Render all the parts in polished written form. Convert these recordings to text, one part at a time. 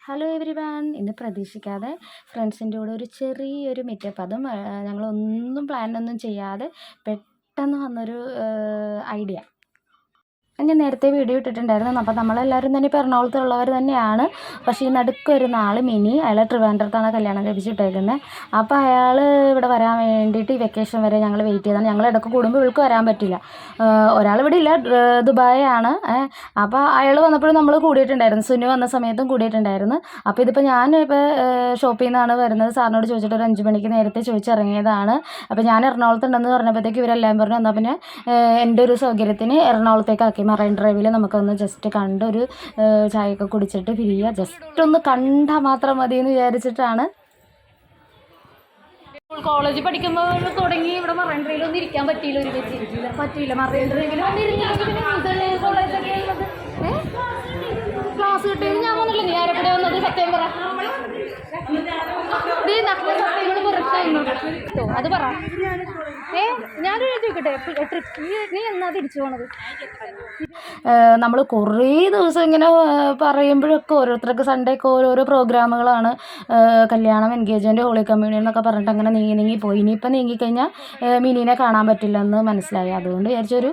Hello every one. ഇന്ന് പ്രതീക്ഷിക്കാതെ ഫ്രണ്ട്സിൻ്റെ കൂടെ ഒരു ചെറിയൊരു മീറ്റപ്പ്, അതും ഞങ്ങളൊന്നും പ്ലാനൊന്നും ചെയ്യാതെ പെട്ടെന്ന് വന്നൊരു ഐഡിയ. ഞാൻ നേരത്തെ വീഡിയോ ഇട്ടിട്ടുണ്ടായിരുന്നു. അപ്പോൾ നമ്മളെല്ലാവരും തന്നെ ഇപ്പോൾ എറണാകുളത്തുള്ളവർ തന്നെയാണ്. പക്ഷേ ഈ നടുക്കൊരു നാൾ മിനി, അയാൾ ട്രിവാൻഡ്രത്താണ് കല്യാണം കഴിപ്പിച്ചിട്ടേക്കുന്നത്. അപ്പോൾ അയാൾ ഇവിടെ വരാൻ വേണ്ടിയിട്ട് ഈ വെക്കേഷൻ വരെ ഞങ്ങൾ വെയിറ്റ് ചെയ്താണ്. ഞങ്ങൾ ഇടയ്ക്ക് കൂടുമ്പോൾ ഇവൾക്ക് വരാൻ പറ്റില്ല. ഒരാൾ ഇവിടെ ഇല്ല, ദുബായ് ആണ്. അപ്പോൾ അയാൾ വന്നപ്പോഴും നമ്മൾ കൂടിയിട്ടുണ്ടായിരുന്നു. സുനു വന്ന സമയത്തും കൂടിയിട്ടുണ്ടായിരുന്നു. അപ്പോൾ ഇതിപ്പോൾ ഞാൻ ഇപ്പോൾ ഷോപ്പിൽ നിന്നാണ് വരുന്നത്. സാറിനോട് ചോദിച്ചിട്ട് ഒരു 5 മണിക്ക് നേരത്തെ ചോദിച്ചിറങ്ങിയതാണ്. അപ്പോൾ ഞാൻ എറണാകുളത്തുണ്ടെന്ന് പറഞ്ഞപ്പോഴത്തേക്ക് ഇവരെല്ലാം പറഞ്ഞു എന്നാൽ പിന്നെ എൻ്റെ ഒരു സൗകര്യത്തിന് എറണാകുളത്തേക്കാക്കി മറൈൻ ഡ്രൈവിൽ നമുക്കൊന്ന് ജസ്റ്റ് കണ്ട് ഒരു ചായയൊക്കെ കുടിച്ചിട്ട് പിരിയുക. ജസ്റ്റ് ഒന്ന് കണ്ടാൽ മാത്രം മതി എന്ന് വിചാരിച്ചിട്ടാണ്. കോളേജിൽ പഠിക്കുമ്പോൾ തുടങ്ങി ഇവിടെ മറൈൻ ഡ്രൈവിൽ ഒന്നും ഇരിക്കാൻ പറ്റിയില്ല. ഒരു പറ്റിയില്ല മറൈൻ ഡ്രൈവിൽ വന്നിരുന്നെങ്കിൽ കോളേജൊക്കെ ഉള്ളത് ക്ലാസ് കിട്ടിയത് ഞാൻ വന്നില്ല. നീ ആരെവിടെ വന്നത്? സത്യം പറ. അത് പറ. ഞാനൊരു ചോദിക്കട്ടെ, നീ എന്നാ തിരിച്ചു പോണത്? നമ്മൾ കുറേ ദിവസം ഇങ്ങനെ പറയുമ്പോഴൊക്കെ ഓരോരുത്തർക്ക് സൺഡേ ഒക്കെ ഓരോരോ പ്രോഗ്രാമുകളാണ്. കല്യാണം, എൻഗേജ്മെൻറ്റ്, ഹോളി കമ്മ്യൂണിയൻ എന്നൊക്കെ പറഞ്ഞിട്ട് അങ്ങനെ നീങ്ങി പോയി. ഇനിയിപ്പോൾ നീങ്ങിക്കഴിഞ്ഞാൽ മിനിനെ കാണാൻ പറ്റില്ലെന്ന് മനസ്സിലായി. അതുകൊണ്ട് വിചാരിച്ചൊരു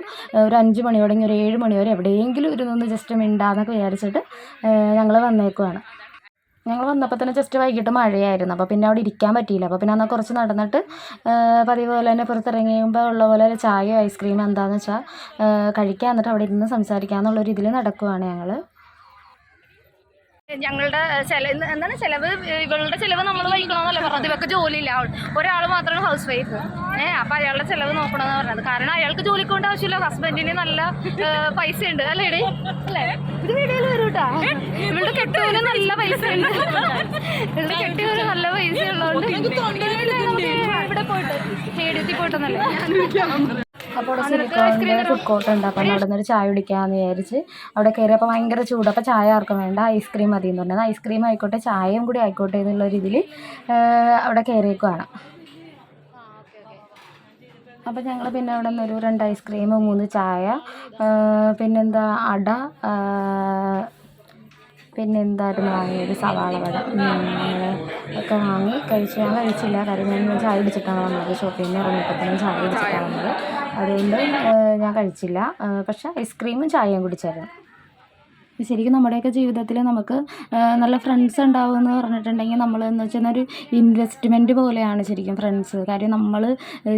5 മണിയോടെ ഒരു 7 മണിവരെ എവിടെയെങ്കിലും ഇരുന്നൊന്ന് ജസ്റ്റ് മിണ്ടാന്നൊക്കെ വിചാരിച്ചിട്ട് ഞങ്ങൾ വന്നേക്കുവാണ്. ഞങ്ങൾ വന്നപ്പോൾ തന്നെ ജസ്റ്റ് വൈകിട്ട് മഴയായിരുന്നു. അപ്പോൾ പിന്നെ അവിടെ ഇരിക്കാൻ പറ്റിയില്ല. അപ്പോൾ പിന്നെ എന്നാൽ കുറച്ച് നടന്നിട്ട് പതിവ് പോലെ തന്നെ പുറത്തിറങ്ങിയുമ്പോൾ ഉള്ള പോലെ ചായയോ ഐസ്ക്രീമോ എന്താണെന്ന് വെച്ചാൽ കഴിക്കാൻ, എന്നിട്ട് അവിടെ ഇരുന്ന് സംസാരിക്കാമെന്നുള്ളൊരു ഇതിൽ നടക്കുവാണ് ഞങ്ങൾ. ഞങ്ങളുടെ എന്താണ് ചിലവ്, ഇവളുടെ ചിലവ് നമ്മൾ വഹിക്കണമെന്നല്ലേ പറഞ്ഞത്. ഇവർക്ക് ജോലിയില്ല, ഒരാൾ മാത്രമാണ് ഹൗസ് വൈഫ്. അപ്പോൾ അയാളുടെ ചിലവ് നോക്കണമെന്ന് പറഞ്ഞത്. കാരണം അയാൾക്ക് ജോലിക്ക് കൊണ്ട് ആവശ്യമില്ല, ഹസ്ബൻഡിന് നല്ല പൈസ ഉണ്ട്. അല്ലേ അല്ലേ? ഇത് വീഡിയോയിൽ വരും കേട്ടോ. ഇവളുടെ കെട്ടിയവന് നല്ല പൈസ ഉണ്ട്. ഇവളുടെ കെട്ടിയവന് നല്ല പൈസ ഉള്ളതുകൊണ്ട് ഇവിടെ പോയിട്ട് സ്റ്റേഡിയത്തിൽ പോയിട്ടൊന്നല്ലേ. അപ്പോൾ അവിടെ സിലിക്കോണിൻ്റെ ഫുഡ് കോർട്ട് ഉണ്ട്. അപ്പം അവിടെ നിന്നൊരു ചായ കുടിക്കാമെന്ന് വിചാരിച്ച് അവിടെ കയറി. അപ്പോൾ ഭയങ്കര ചൂട്. അപ്പോൾ ചായ ആർക്കും വേണ്ട, ഐസ്ക്രീം മതി എന്ന് പറഞ്ഞത്. ഐസ്ക്രീം ആയിക്കോട്ടെ ചായയും കൂടി ആയിക്കോട്ടെ എന്നുള്ള രീതിയിൽ അവിടെ കയറിയേക്കുവാണ്. അപ്പോൾ ഞങ്ങൾ പിന്നെ അവിടെ നിന്നൊരു 2 ഐസ്ക്രീം, 3 ചായ, പിന്നെന്താ അട, പിന്നെന്തായിരുന്നു വാങ്ങിയത്, സവാള വട ഒക്കെ വാങ്ങി കഴിച്ചു. ഞാൻ കഴിച്ചില്ല, കാര്യം ഞാൻ ചായ കുടിച്ചിട്ടാണ് വന്നത്. ഷോപ്പിൽ നിന്ന് ഇറങ്ങിയപ്പോഴത്തേനും ചായ കുടിച്ചിട്ടാണ് വന്നത്. അതുകൊണ്ട് ഞാൻ കഴിച്ചില്ല. പക്ഷേ ഐസ്ക്രീമും ചായയും കുടിച്ചായിരുന്നു. ശരിക്കും നമ്മുടെയൊക്കെ ജീവിതത്തിൽ നമുക്ക് നല്ല ഫ്രണ്ട്സ് ഉണ്ടാവുമെന്ന് പറഞ്ഞിട്ടുണ്ടെങ്കിൽ നമ്മൾ എന്ന് വെച്ചാൽ ഒരു ഇൻവെസ്റ്റ്മെൻറ്റ് പോലെയാണ് ശരിക്കും ഫ്രണ്ട്സ്. കാര്യം നമ്മൾ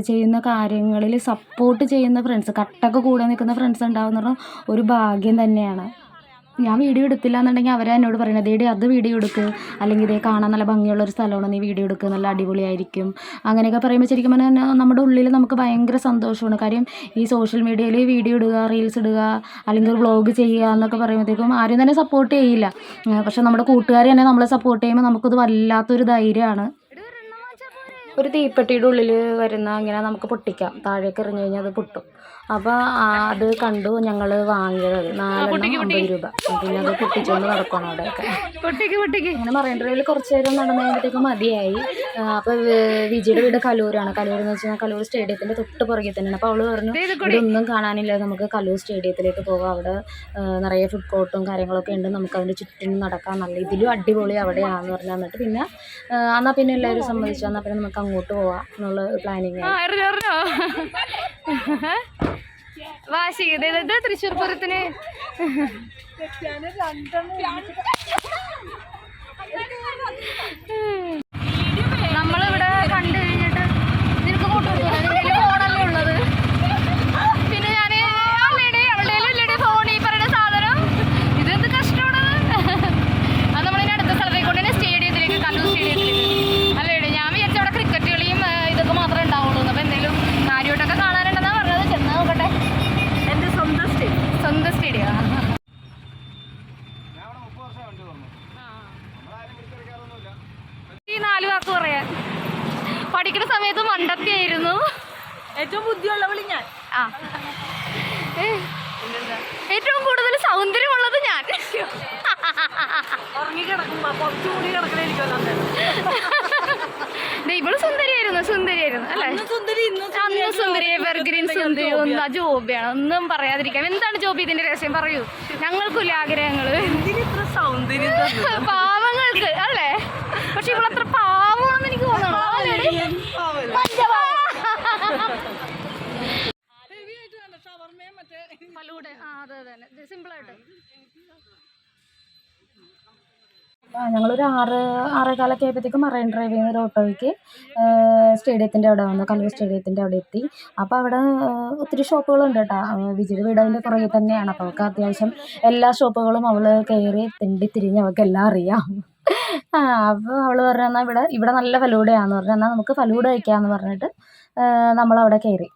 ചെയ്യുന്ന കാര്യങ്ങളിൽ സപ്പോർട്ട് ചെയ്യുന്ന ഫ്രണ്ട്സ്, കട്ടൊക്കെ കൂടെ നിൽക്കുന്ന ഫ്രണ്ട്സ് ഉണ്ടാവുമെന്ന് പറഞ്ഞാൽ ഒരു ഭാഗ്യം തന്നെയാണ്. ഞാൻ വീഡിയോ എടുത്തില്ല എന്നുണ്ടെങ്കിൽ അവരെ എന്നോട് പറയുന്നത് ഇതേ അത് വീഡിയോ എടുക്ക്, അല്ലെങ്കിൽ ഇതേ കാണാൻ നല്ല ഭംഗിയുള്ളൊരു സ്ഥലമാണ്, നീ വീഡിയോ എടുക്കുക, നല്ല അടിപൊളിയായിരിക്കും, അങ്ങനെയൊക്കെ പറയുമ്പോൾ ശരിക്കും പറഞ്ഞാൽ നമ്മുടെ ഉള്ളിൽ നമുക്ക് ഭയങ്കര സന്തോഷമാണ്. കാര്യം ഈ സോഷ്യൽ മീഡിയയിൽ വീഡിയോ ഇടുക, റീൽസ് ഇടുക, അല്ലെങ്കിൽ ഒരു വ്ളോഗ് ചെയ്യുക എന്നൊക്കെ പറയുമ്പോഴത്തേക്കും ആരും തന്നെ സപ്പോർട്ട് ചെയ്യില്ല. പക്ഷെ നമ്മുടെ കൂട്ടുകാർ തന്നെ നമ്മളെ സപ്പോർട്ട് ചെയ്യുമ്പോൾ നമുക്കത് വല്ലാത്തൊരു ധൈര്യമാണ്. ഒരു തീപ്പെട്ടിയുടെ ഉള്ളിൽ വരുന്ന ഇങ്ങനെ നമുക്ക് പൊട്ടിക്കാം, താഴേക്ക് എറിഞ്ഞു കഴിഞ്ഞാൽ അത് പൊട്ടും. അപ്പോൾ അത് കണ്ടു ഞങ്ങൾ വാങ്ങിയത്. 450 രൂപ. പിന്നെ അത് പൊട്ടിച്ചുകൊണ്ട് നടക്കണം അവിടെയൊക്കെ. ഇങ്ങനെ മറൈൻ ഡ്രൈവിൽ കുറച്ച് നേരം നടന്നു കഴിയുമ്പോഴത്തേക്കും മതിയായി. അപ്പോൾ വിജിയുടെ വീട് കലൂരാണ്. കലൂർ എന്ന് വെച്ചാൽ കലൂർ സ്റ്റേഡിയത്തിൻ്റെ തൊട്ട് പുറകെ തന്നെയാണ്. അപ്പോൾ അവൾ പറഞ്ഞു ഇതൊന്നും കാണാനില്ല, നമുക്ക് കലൂർ സ്റ്റേഡിയത്തിലേക്ക് പോകാം, അവിടെ നിറയെ ഫുഡ് കോർട്ടും കാര്യങ്ങളൊക്കെ ഉണ്ട്, നമുക്ക് അതിൻ്റെ ചുറ്റും നടക്കാം, നല്ല ഇതിലും അടിപൊളി അവിടെയാണെന്ന് പറഞ്ഞു. എന്നിട്ട് പിന്നെ എന്നാൽ പിന്നെ എല്ലാവരും സമ്മതിച്ചു, എന്നാൽ പിന്നെ നമുക്ക് അങ്ങോട്ട് പോവാം എന്നുള്ള പ്ലാനിങ്. വാശി ഇത് തൃശ്ശൂർ പൂരത്തിന് നമ്മളിവിടെ കണ്ടു കഴിഞ്ഞിട്ട് നിനക്ക് ഫോണല്ലേ ഉള്ളത്. പിന്നെ ഞാൻ അവളുടെ ഫോൺ ഈ പറയുന്ന സാധനം ഇതെന്ത് കഷ്ടമാണത്. അത് നമ്മളിനി അടുത്ത സ്ഥലത്തേക്ക് കൊണ്ട് തന്നെ സ്റ്റേഡിയത്തിലേക്ക്, കല്ലൂർ സ്റ്റേഡിയത്തിലേക്ക്. അല്ലേടെ ഞാൻ വിചാരിച്ച അവിടെ ക്രിക്കറ്റ് കളിയും ഇതൊക്കെ മാത്രമേ ഉണ്ടാവുള്ളൂ. അപ്പോൾ എന്തെങ്കിലും കാര്യമായിട്ടൊക്കെ കാണാനുണ്ടെന്നാണ് പറഞ്ഞത്. ചെന്ന് നോക്കട്ടെ. എൻ്റെ സ്വന്തം സ്റ്റേഡിയം. ഈ 4 വാക്ക് പറയാൻ പഠിക്കുന്ന സമയത്ത് മണ്ടത്തിയായിരുന്നു. ഏറ്റവും ബുദ്ധിയുള്ളവളി ഞാൻ. ഏറ്റവും കൂടുതൽ സൗന്ദര്യമുള്ളത് ഞാൻ. ഉറങ്ങിക്കിടക്കുമ്പോ കുറച്ചുകൂടി കിടക്കണേരിക്കുമല്ലോ. ഇവള് സുന്ദരിയായിരുന്നു അല്ലേ? അന്ന് സുന്ദരി, എവർഗ്രീൻ സുന്ദരി. ഒന്നും ജോബിയാണ്, ഒന്നും പറയാതിരിക്കാം. എന്താണ് ജോബി ഇതിന്റെ രഹസ്യം പറയൂ. ഞങ്ങൾക്കില്ല ആഗ്രഹങ്ങള്. പാവങ്ങൾ അതെ സിമ്പിളായിട്ട്. ഞങ്ങളൊരു 6-6:15 ആയപ്പോഴത്തേക്കും മറൈൻ ഡ്രൈവിൽ നിന്ന് ഒരു ഓട്ടോയ്ക്ക് സ്റ്റേഡിയത്തിൻ്റെ അവിടെ വന്നു, കലൂർ സ്റ്റേഡിയത്തിൻ്റെ അവിടെ എത്തി. അപ്പോൾ അവിടെ ഒത്തിരി ഷോപ്പുകളുണ്ട് കേട്ടോ. വിജിയുടെ വീട് അതിൻ്റെ പുറകെ തന്നെയാണ്. അപ്പോൾ അവൾക്ക് അത്യാവശ്യം എല്ലാ ഷോപ്പുകളും അവൾ കയറി തിരിഞ്ഞ് അവൾക്ക് എല്ലാം അറിയാം. അപ്പോൾ അവൾ പറഞ്ഞു എന്നാൽ ഇവിടെ നല്ല ഫലൂഡയാണെന്ന് പറഞ്ഞു. എന്നാൽ നമുക്ക് ഫലൂഡ കഴിക്കാമെന്ന് പറഞ്ഞിട്ട് നമ്മളവിടെ കയറി.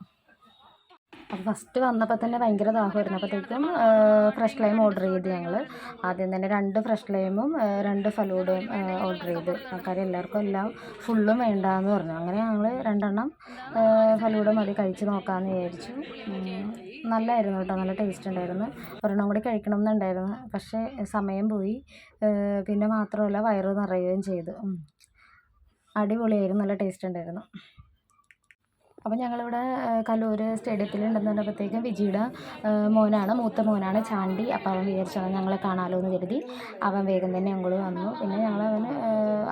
അപ്പോൾ ഫസ്റ്റ് വന്നപ്പോൾ തന്നെ ഭയങ്കര ദാഹമായിരുന്നു. അപ്പോഴത്തേക്കും ഫ്രഷ് ലൈം ഓർഡർ ചെയ്ത് ഞങ്ങൾ ആദ്യം തന്നെ 2 ഫ്രഷ് ലൈമും 2 ഫലൂഡയും ഓർഡർ ചെയ്ത്. ആൾക്കാർ എല്ലാവർക്കും എല്ലാം ഫുള്ളും വേണ്ടാന്ന് പറഞ്ഞു. അങ്ങനെ ഞങ്ങൾ 2 എണ്ണം ഫലൂഡ മതി, കഴിച്ച് നോക്കാമെന്ന് വിചാരിച്ചു. നല്ലതായിരുന്നു കേട്ടോ, നല്ല ടേസ്റ്റ് ഉണ്ടായിരുന്നു. ഒരെണ്ണം കൂടി കഴിക്കണം എന്നുണ്ടായിരുന്നു, പക്ഷേ സമയം പോയി. പിന്നെ മാത്രമല്ല വയറ് നിറയുകയും ചെയ്തു. അടിപൊളിയായിരുന്നു, നല്ല ടേസ്റ്റ് ഉണ്ടായിരുന്നു. അപ്പം ഞങ്ങളിവിടെ കലൂർ സ്റ്റേഡിയത്തിലുണ്ടെന്ന് പറഞ്ഞപ്പോഴത്തേക്കും വിജിയുടെ മൂത്ത മോനാണ് ചാണ്ടി. അപ്പോൾ അവൻ വിചാരിച്ചാൽ ഞങ്ങളെ കാണാമല്ലോ എന്ന് കരുതി അവൻ വേഗം തന്നെ ഞങ്ങൾ വന്നു. പിന്നെ ഞങ്ങളവന്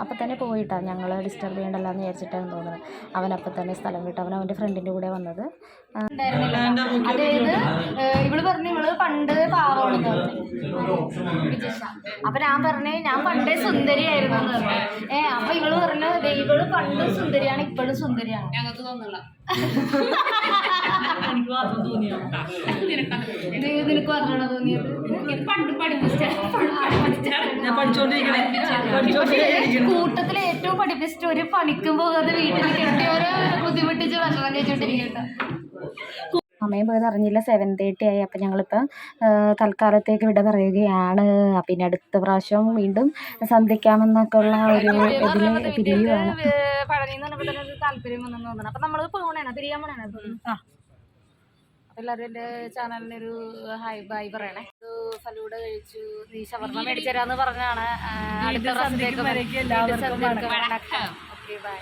അപ്പം തന്നെ പോയിട്ടാണ്, ഞങ്ങൾ ഡിസ്റ്റർബ് ചെയ്യണ്ടല്ലോ എന്ന് വിചാരിച്ചിട്ടാണ് തോന്നുന്നത്. അവനപ്പം തന്നെ സ്ഥലം വിട്ടു. അവൻ്റെ ഫ്രണ്ടിൻ്റെ കൂടെ വന്നത്. അതായത് ഇവള് പറഞ്ഞു ഇവള് പണ്ട് പാവമാണെന്ന് പറഞ്ഞു വിജിഷ. അപ്പൊ ഞാൻ പറഞ്ഞേ ഞാൻ പണ്ടേ സുന്ദരിയായിരുന്നു എന്ന് പറഞ്ഞു. അപ്പൊ ഇവള് പറഞ്ഞു ഇവള് പണ്ടും സുന്ദരിയാണ് ഇപ്പോഴും സുന്ദരിയാണ്. ഞങ്ങൾക്ക് തോന്നില്ല. നിനക്ക് പറഞ്ഞാണോ തോന്നിയത്? കൂട്ടത്തില് ഏറ്റവും പഠിപ്പിച്ചിട്ട് ഒരു പണിക്കും പോകാതെ വീട്ടിൽ കെട്ടിയവരെ ബുദ്ധിമുട്ടിച്ച് ഭക്ഷണം കഴിച്ചോണ്ടിരിക്കട്ടെ. സമയം പോയത് അറിഞ്ഞില്ല. 7:30 ആയി. അപ്പം ഞങ്ങളിപ്പോൾ തൽക്കാലത്തേക്ക് വിട പറയുകയാണ്. പിന്നെ അടുത്ത പ്രാവശ്യം വീണ്ടും സന്ധിക്കാമെന്നൊക്കെ ഉള്ള ഒരു ഇതിൽ പിരിയുകയാണ്. പഴനിന്ന് പറഞ്ഞപ്പോൾ തന്നെ ഒരു താല്പര്യം വന്നെന്ന് തോന്നണം. അപ്പം നമ്മൾ പോകണേണോ, പിരിയാൻ പോണേണോ? അപ്പം എല്ലാവരും എൻ്റെ ചാനലിനൊരു ബൈ പറയണേ. ഫലൂഡ കഴിച്ചു, നീ ഷവർമ്മ മേടിച്ചു തരാമെന്ന് പറഞ്ഞാണ്. അടുത്ത പ്രാവശ്യത്തേക്ക് ഓക്കെ ബൈ.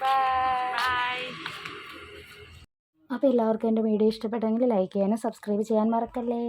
ബൈ. അപ്പോൾ എല്ലാവർക്കും എൻ്റെ വീഡിയോ ഇഷ്ടപ്പെട്ടെങ്കിൽ ലൈക്ക് ചെയ്യാനും സബ്സ്ക്രൈബ് ചെയ്യാൻ മറക്കല്ലേ.